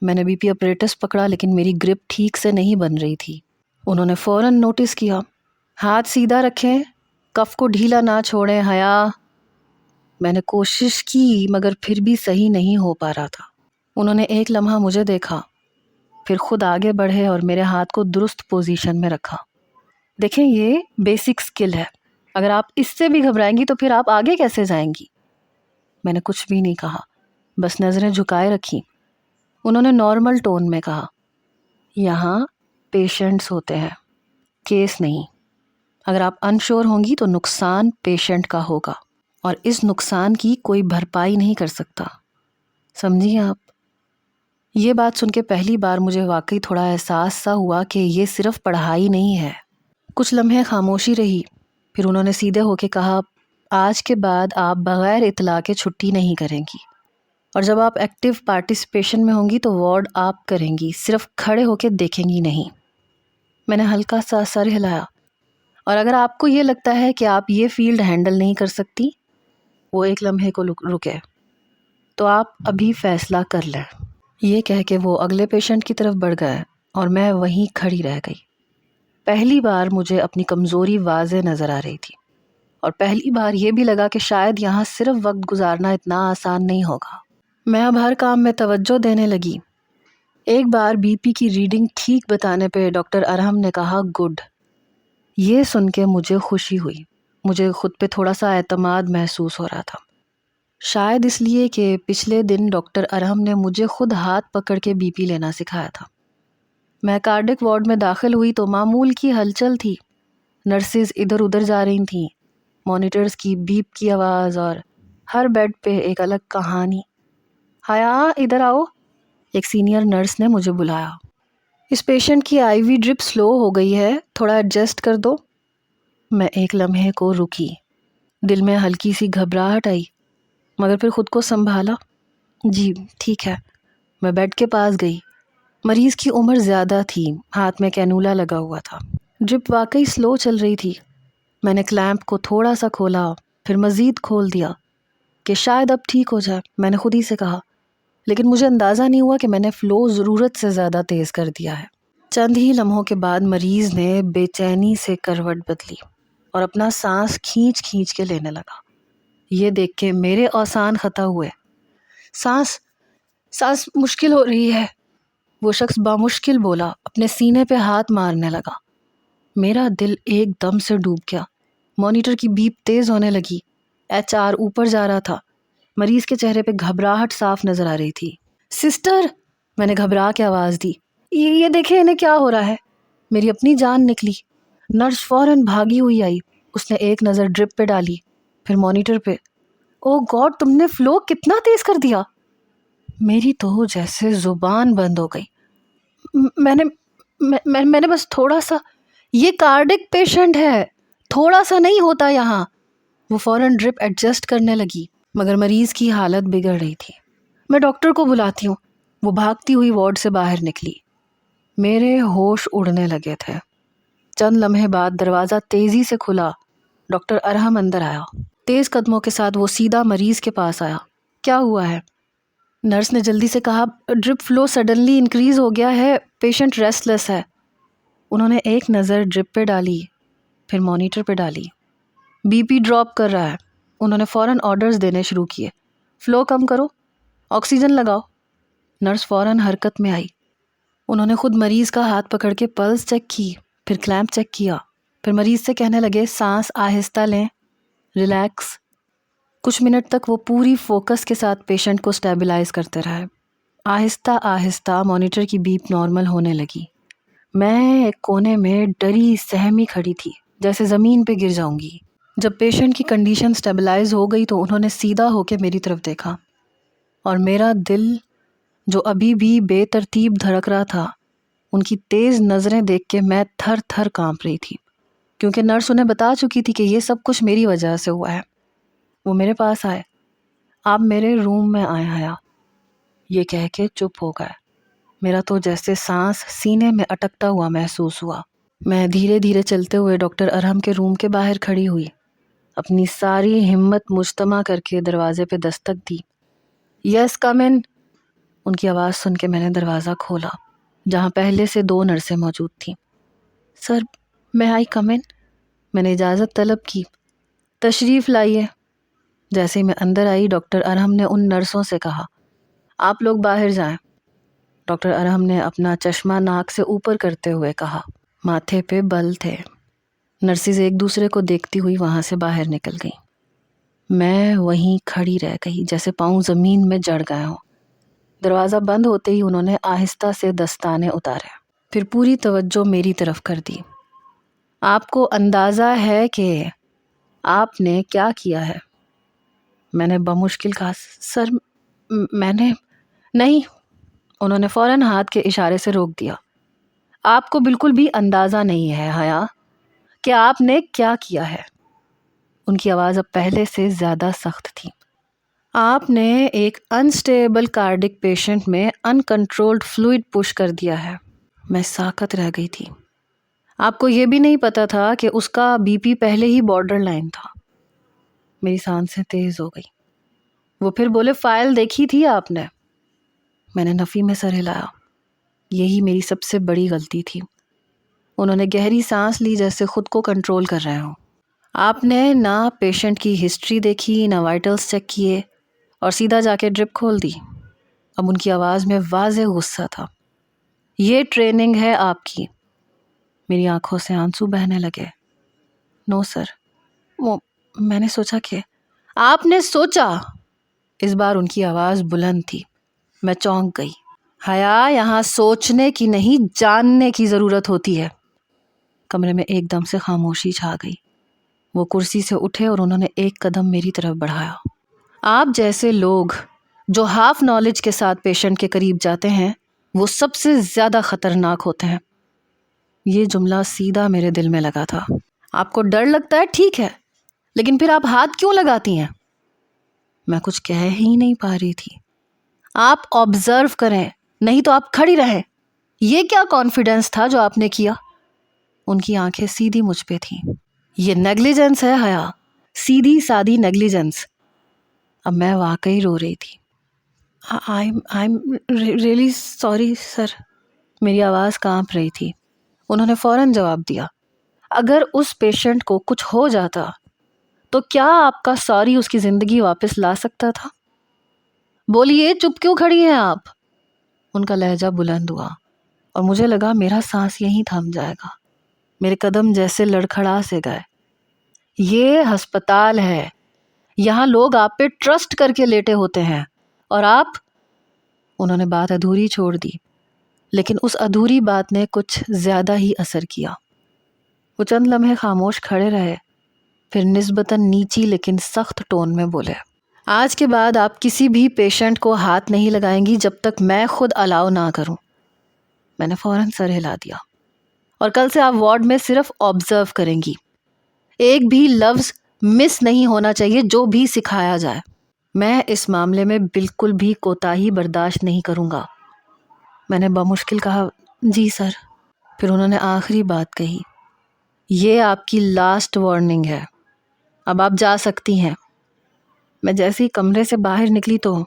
میں نے بی پی اپریٹس پکڑا، لیکن میری گرپ ٹھیک سے نہیں بن رہی تھی۔ انہوں نے فوراً نوٹس کیا۔ ہاتھ سیدھا رکھیں، کف کو ڈھیلا نہ چھوڑیں، حیا۔ میں نے کوشش کی مگر پھر بھی صحیح نہیں ہو پا رہا تھا۔ انہوں نے ایک لمحہ مجھے دیکھا، پھر خود آگے بڑھے اور میرے ہاتھ کو درست پوزیشن میں رکھا۔ دیکھیں، یہ بیسک سکل ہے، اگر آپ اس سے بھی گھبرائیں گی تو پھر آپ آگے کیسے جائیں گی؟ میں نے کچھ بھی نہیں کہا، بس نظریں جھکائے رکھی۔ انہوں نے نارمل ٹون میں کہا، یہاں پیشنٹس ہوتے ہیں، کیس نہیں۔ اگر آپ انشور ہوں گی تو نقصان پیشنٹ کا ہوگا، اور اس نقصان کی کوئی بھرپائی نہیں کر سکتا، سمجھیں آپ؟ یہ بات سن کے پہلی بار مجھے واقعی تھوڑا احساس سا ہوا کہ یہ صرف پڑھائی نہیں ہے۔ کچھ لمحے خاموشی رہی، پھر انہوں نے سیدھے ہو کے کہا، آج کے بعد آپ بغیر اطلاع کے چھٹی نہیں کریں گی، اور جب آپ ایکٹیو پارٹیسپیشن میں ہوں گی تو وارڈ آپ کریں گی، صرف کھڑے ہو کے دیکھیں گی نہیں۔ میں نے ہلکا سا سر ہلایا۔ اور اگر آپ کو یہ لگتا ہے کہ آپ یہ فیلڈ ہینڈل نہیں کر سکتی، وہ ایک لمحے کو رکے، تو آپ ابھی فیصلہ کر لیں۔ یہ کہہ کے وہ اگلے پیشنٹ کی طرف بڑھ گئے اور میں وہیں کھڑی رہ گئی۔ پہلی بار مجھے اپنی کمزوری واضح نظر آ رہی تھی، اور پہلی بار یہ بھی لگا کہ شاید یہاں صرف وقت گزارنا اتنا آسان نہیں ہوگا۔ میں اب ہر کام میں توجہ دینے لگی۔ ایک بار بی پی کی ریڈنگ ٹھیک بتانے پہ ڈاکٹر ارحم نے کہا گڈ۔ یہ سن کے مجھے خوشی ہوئی۔ مجھے خود پہ تھوڑا سا اعتماد محسوس ہو رہا تھا، شاید اس لیے کہ پچھلے دن ڈاکٹر ارحم نے مجھے خود ہاتھ پکڑ کے بی پی لینا سکھایا تھا۔ میں کارڈک وارڈ میں داخل ہوئی تو معمول کی ہلچل تھی۔ نرسز ادھر ادھر جا رہی تھیں، مانیٹرز کی بیپ کی آواز، اور ہر بیڈ پہ ایک الگ کہانی۔ حیا ادھر آؤ، ایک سینئر نرس نے مجھے بلایا۔ اس پیشنٹ کی آئی وی ڈرپ سلو ہو گئی ہے، تھوڑا ایڈجسٹ کر دو۔ میں ایک لمحے کو رکی، دل میں ہلکی سی گھبراہٹ آئی، مگر پھر خود کو سنبھالا۔ جی ٹھیک ہے۔ میں بیڈ کے پاس گئی۔ مریض کی عمر زیادہ تھی، ہاتھ میں کینولا لگا ہوا تھا، ڈرپ واقعی سلو چل رہی تھی۔ میں نے کلیمپ کو تھوڑا سا کھولا، پھر مزید کھول دیا کہ شاید اب ٹھیک ہو جائے، میں نے خود ہی سے کہا، لیکن مجھے اندازہ نہیں ہوا کہ میں نے فلو ضرورت سے زیادہ تیز کر دیا ہے۔ چند ہی لمحوں کے بعد مریض نے بے چینی سے کروٹ بدلی اور اپنا سانس کھینچ کھینچ کے لینے لگا۔ یہ دیکھ کے میرے اوسان خطا ہوئے۔ سانس مشکل ہو رہی ہے، وہ شخص بامشکل بولا، اپنے سینے پہ ہاتھ مارنے لگا۔ میرا دل ایک دم سے ڈوب گیا۔ مانیٹر کی بیپ تیز ہونے لگی، HR اوپر جا رہا تھا۔ مریض کے چہرے پہ گھبراہٹ صاف نظر آ رہی تھی۔ سسٹر، میں نے گھبرا کے آواز دی، یہ دیکھیں انہیں کیا ہو رہا ہے۔ میری اپنی جان نکلی۔ نرس فوراً بھاگی ہوئی آئی، اس نے ایک نظر ڈرپ پہ ڈالی، پھر مانیٹر پہ۔ او گاڈ، تم نے فلو کتنا تیز کر دیا۔ میری تو جیسے زبان بند ہو گئی۔ میں نے بس تھوڑا سا، یہ کارڈک پیشنٹ ہے، تھوڑا سا نہیں ہوتا یہاں۔ وہ فوراً ڈرپ ایڈجسٹ کرنے لگی، مگر مریض کی حالت بگڑ رہی تھی۔ میں ڈاکٹر کو بلاتی ہوں۔ وہ بھاگتی ہوئی وارڈ سے باہر نکلی۔ میرے ہوش اڑنے لگے تھے۔ چند لمحے بعد دروازہ تیزی سے کھلا، ڈاکٹر ارحم اندر آیا۔ تیز قدموں کے ساتھ وہ سیدھا مریض کے پاس آیا۔ کیا ہوا ہے؟ نرس نے جلدی سے کہا، ڈرپ فلو سڈنلی انکریز ہو گیا ہے، پیشنٹ ریسٹ لیس ہے۔ انہوں نے ایک نظر ڈرپ پہ ڈالی، پھر مانیٹر پہ ڈالی۔ بی پی ڈراپ کر رہا ہے۔ انہوں نے فوراً آرڈرز دینے شروع کیے، فلو کم کرو، آکسیجن لگاؤ۔ نرس فوراً حرکت میں آئی۔ انہوں نے خود مریض کا ہاتھ پکڑ کے پلس چیک کی، پھر کلیمپ چیک کیا، پھر مریض سے کہنے لگے سانس آہستہ لیں، ریلیکس۔ کچھ منٹ تک وہ پوری فوکس کے ساتھ پیشنٹ کو سٹیبلائز کرتے رہے۔ آہستہ آہستہ مانیٹر کی بیپ نارمل ہونے لگی۔ میں ایک کونے میں ڈری سہمی کھڑی تھی، جیسے زمین پہ گر جاؤں گی۔ جب پیشنٹ کی کنڈیشن سٹیبلائز ہو گئی تو انہوں نے سیدھا ہو کے میری طرف دیکھا، اور میرا دل جو ابھی بھی بے ترتیب دھڑک رہا تھا، ان کی تیز نظریں دیکھ کے میں تھر تھر کانپ رہی تھی، کیونکہ نرس انہیں بتا چکی تھی کہ یہ سب کچھ میری وجہ سے ہوا ہے۔ وہ میرے پاس آئے، آپ میرے روم میں آئے حیا، یہ کہہ کے چپ ہو گئے۔ میرا تو جیسے سانس سینے میں اٹکتا ہوا محسوس ہوا۔ میں دھیرے دھیرے چلتے ہوئے ڈاکٹر ارحم کے روم کے باہر کھڑی ہوئی، اپنی ساری ہمت مجتمع کر کے دروازے پہ دستک دی۔ یس کم ان، ان کی آواز سن کے میں نے دروازہ کھولا، جہاں پہلے سے 2 نرسیں موجود تھیں۔ سر، میں آئی کم ان؟ میں نے اجازت طلب کی۔ تشریف لائیے۔ جیسے ہی میں اندر آئی، ڈاکٹر ارحم نے ان نرسوں سے کہا، آپ لوگ باہر جائیں۔ ڈاکٹر ارحم نے اپنا چشمہ ناک سے اوپر کرتے ہوئے کہا، ماتھے پہ بل تھے۔ نرسز ایک دوسرے کو دیکھتی ہوئی وہاں سے باہر نکل گئیں۔ میں وہیں کھڑی رہ گئی، جیسے پاؤں زمین میں جڑ گئے ہوں۔ دروازہ بند ہوتے ہی انہوں نے آہستہ سے دستانے اتارے، پھر پوری توجہ میری طرف کر دی۔ آپ کو اندازہ ہے کہ آپ نے کیا کیا ہے؟ میں نے بمشکل کہا، سر میں نے نہیں۔ انہوں نے فوراً ہاتھ کے اشارے سے روک دیا۔ آپ کو بالکل بھی اندازہ نہیں ہے حیا کہ آپ نے کیا کیا ہے۔ ان کی آواز اب پہلے سے زیادہ سخت تھی۔ آپ نے ایک انسٹیبل کارڈک پیشنٹ میں انکنٹرولڈ فلوئڈ پش کر دیا ہے۔ میں ساکت رہ گئی تھی۔ آپ کو یہ بھی نہیں پتا تھا کہ اس کا بی پی پہلے ہی بارڈر لائن تھا۔ میری سانسیں تیز ہو گئی۔ وہ پھر بولے، فائل دیکھی تھی آپ نے؟ میں نے نفی میں سر ہلایا۔ یہی میری سب سے بڑی غلطی تھی۔ انہوں نے گہری سانس لی، جیسے خود کو کنٹرول کر رہے ہوں۔ آپ نے نہ پیشنٹ کی ہسٹری دیکھی، نہ وائٹلز چیک کیے، اور سیدھا جا کے ڈرپ کھول دی۔ اب ان کی آواز میں واضح غصہ تھا۔ یہ ٹریننگ ہے آپ کی۔ میری آنکھوں سے آنسو بہنے لگے۔ نو سر، وہ میں نے سوچا کہ آپ نے سوچا؟ اس بار ان کی آواز بلند تھی۔ میں چونک گئی۔ حیا، یہاں سوچنے کی نہیں، جاننے کی ضرورت ہوتی ہے۔ کمرے میں ایک دم سے خاموشی چھا گئی۔ وہ کرسی سے اٹھے اور انہوں نے ایک قدم میری طرف بڑھایا۔ آپ جیسے لوگ جو ہاف نالج کے ساتھ پیشنٹ کے قریب جاتے ہیں وہ سب سے زیادہ خطرناک ہوتے ہیں۔ یہ جملہ سیدھا میرے دل میں لگا تھا۔ آپ کو ڈر لگتا ہے، ٹھیک ہے، لیکن پھر آپ ہاتھ کیوں لگاتی ہیں؟ میں کچھ کہہ ہی نہیں پا رہی تھی۔ آپ آبزرو کریں، نہیں تو آپ کھڑی رہیں۔ یہ کیا کانفیڈنس تھا جو آپ نے کیا؟ ان کی آنکھیں سیدھی مجھ پہ تھیں۔ یہ نیگلیجنس ہے حیا، سیدھی سادی نیگلیجنس۔ اب میں واقعی رو رہی تھی۔ I'm really sorry سر۔ میری آواز کانپ رہی تھی۔ انہوں نے فوراً جواب دیا، اگر اس پیشنٹ کو کچھ ہو جاتا تو کیا آپ کا سوری اس کی زندگی واپس لا سکتا تھا؟ بولیے، چپ کیوں کھڑی ہیں آپ؟ ان کا لہجہ بلند ہوا اور مجھے لگا میرا سانس یہیں تھم جائے گا۔ میرے قدم جیسے لڑکھڑا سے گئے۔ یہ ہسپتال ہے، یہاں لوگ آپ پہ ٹرسٹ کر کے لیٹے ہوتے ہیں، اور آپ… انہوں نے بات ادھوری چھوڑ دی، لیکن اس ادھوری بات نے کچھ زیادہ ہی اثر کیا۔ وہ چند لمحے خاموش کھڑے رہے، پھر نسبتاً نیچی لیکن سخت ٹون میں بولے، آج کے بعد آپ کسی بھی پیشنٹ کو ہاتھ نہیں لگائیں گی جب تک میں خود الاؤ نہ کروں۔ میں نے فوراً سر ہلا دیا۔ اور کل سے آپ وارڈ میں صرف آبزرو کریں گی، ایک بھی لفظ مس نہیں ہونا چاہیے جو بھی سکھایا جائے۔ میں اس معاملے میں بالکل بھی کوتاہی برداشت نہیں کروں گا۔ میں نے بمشکل کہا، جی سر۔ پھر انہوں نے آخری بات کہی، یہ آپ کی لاسٹ وارننگ ہے، اب آپ جا سکتی ہیں۔ میں جیسے ہی کمرے سے باہر نکلی تو